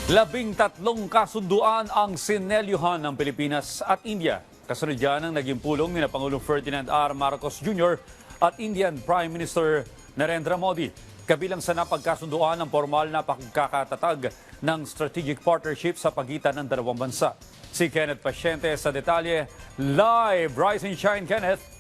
13 kasunduan ang sinelyuhan ng Pilipinas at India. Kasunod yan ang naging pulong ni Pangulong Ferdinand R. Marcos Jr. at Indian Prime Minister Narendra Modi. Kabilang sa napagkasunduan ang formal na pagkakatatag ng strategic partnership sa pagitan ng dalawang bansa. Si Kenneth Pasyente sa detalye. Live, Rise and Shine, Kenneth.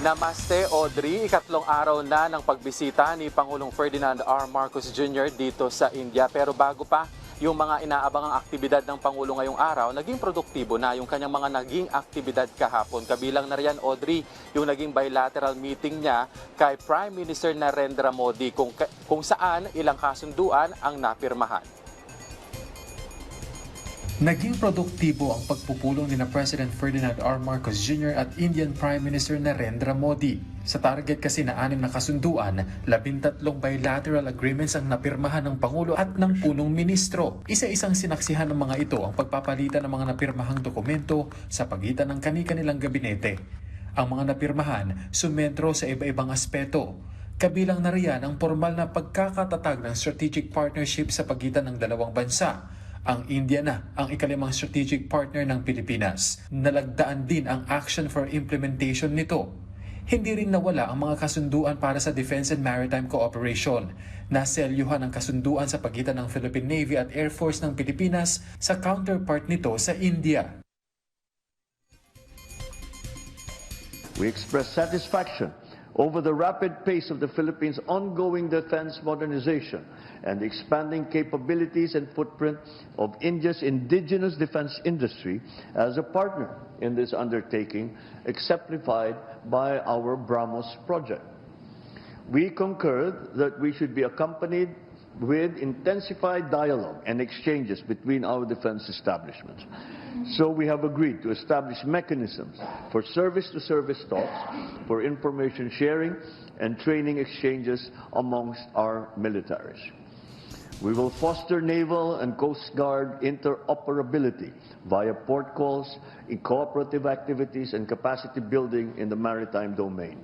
Namaste, Audrey. Ikatlong araw na ng pagbisita ni Pangulong Ferdinand R. Marcos Jr. dito sa India. Pero bago pa yung mga inaabangang aktibidad ng Pangulo ngayong araw, naging produktibo na yung kanyang mga naging aktibidad kahapon. Kabilang na riyan, Audrey, yung naging bilateral meeting niya kay Prime Minister Narendra Modi kung saan ilang kasunduan ang napirmahan. Naging produktibo ang pagpupulong ni President Ferdinand R. Marcos Jr. at Indian Prime Minister Narendra Modi. Sa target kasi na 6 na kasunduan, 13 bilateral agreements ang napirmahan ng Pangulo at ng punong ministro. Isa-isang sinaksihan ng mga ito ang pagpapalitan ng mga napirmahang dokumento sa pagitan ng kani-kanilang gabinete. Ang mga napirmahan sumentro sa iba-ibang aspeto. Kabilang na riyan ang formal na pagkakatatag ng strategic partnership sa pagitan ng dalawang bansa. Ang India na ang ikalimang strategic partner ng Pilipinas. Nalagdaan din ang action for implementation nito. Hindi rin nawala ang mga kasunduan para sa Defense and Maritime Cooperation. Naselyuhan ang kasunduan sa pagitan ng Philippine Navy at Air Force ng Pilipinas sa counterpart nito sa India. We express satisfaction over the rapid pace of the Philippines' ongoing defense modernization and the expanding capabilities and footprint of India's indigenous defense industry as a partner in this undertaking, exemplified by our BrahMos project. We concurred that we should be accompanied with intensified dialogue and exchanges between our defense establishments. So we have agreed to establish mechanisms for service-to-service talks, for information sharing and training exchanges amongst our militaries. We will foster naval and coast guard interoperability via port calls, in cooperative activities and capacity building in the maritime domain.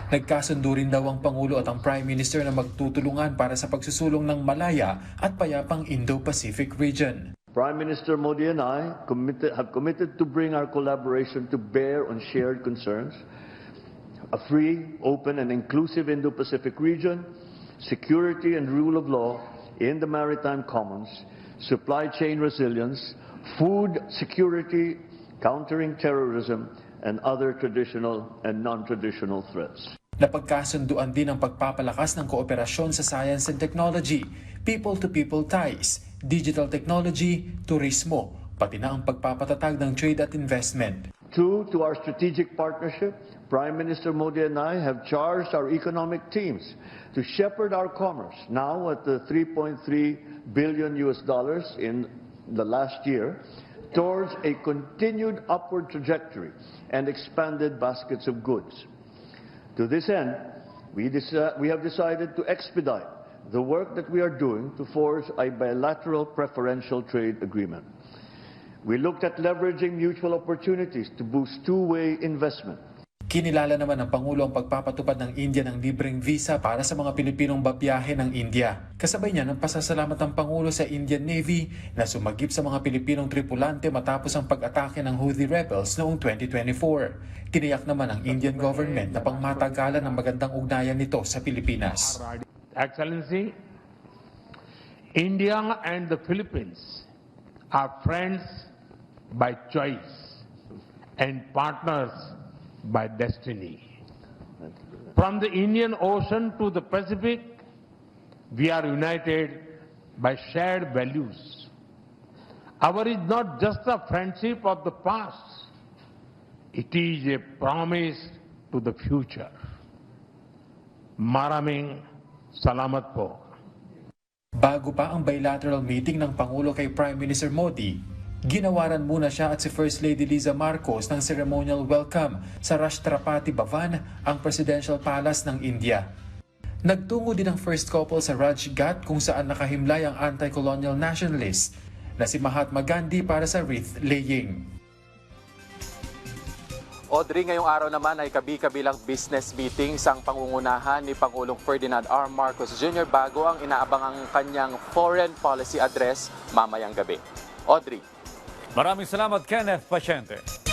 Nagkasundo rin daw ang Pangulo at ang Prime Minister na magtutulungan para sa pagsusulong ng malaya at payapang Indo-Pacific region. Prime Minister Modi and I have committed to bring our collaboration to bear on shared concerns, a free, open and inclusive Indo-Pacific region, security and rule of law in the maritime commons, supply chain resilience, food security, countering terrorism, and other traditional and non-traditional threats. Napagkasunduan din ang pagpapalakas ng kooperasyon sa science and technology, people-to-people ties, digital technology, turismo, pati na ang pagpapatatag ng trade at investment. True to our strategic partnership, Prime Minister Modi and I have charged our economic teams to shepherd our commerce, now at the $3.3 billion in the last year, towards a continued upward trajectory and expanded baskets of goods. To this end, we have decided to expedite the work that we are doing to forge a bilateral preferential trade agreement. We looked at leveraging mutual opportunities to boost two-way investment. Kinilala naman ng Pangulo ang pagpapatupad ng India ng libreng visa para sa mga Pilipinong babiyahe ng India. Kasabay niya ng pasasalamat ng Pangulo sa Indian Navy na sumagip sa mga Pilipinong tripulante matapos ang pag-atake ng Houthi rebels noong 2024. Tiniyak naman ng Indian government na pangmatagalan ng magandang ugnayan nito sa Pilipinas. Excellency, India and the Philippines are friends by choice and partners by destiny. From the Indian Ocean to the Pacific, we are united by shared values. Our is not just a friendship of the past, it is a promise to the future. Maraming salamat po. Bago pa ang bilateral meeting ng Pangulo kay Prime Minister Modi, ginawaran muna siya at si First Lady Liza Marcos ng ceremonial welcome sa Rashtrapati Bhavan, ang Presidential Palace ng India. Nagtungo din ang first couple sa Rajghat kung saan nakahimlay ang anti-colonial nationalist na si Mahatma Gandhi para sa wreath laying. Audrey, ngayong araw naman ay kabi-kabilang business meetings ang pangungunahan ni Pangulong Ferdinand R. Marcos Jr. bago ang inaabangang kanyang foreign policy address mamayang gabi. Audrey. Maraming salamat, Kenneth Pasyente.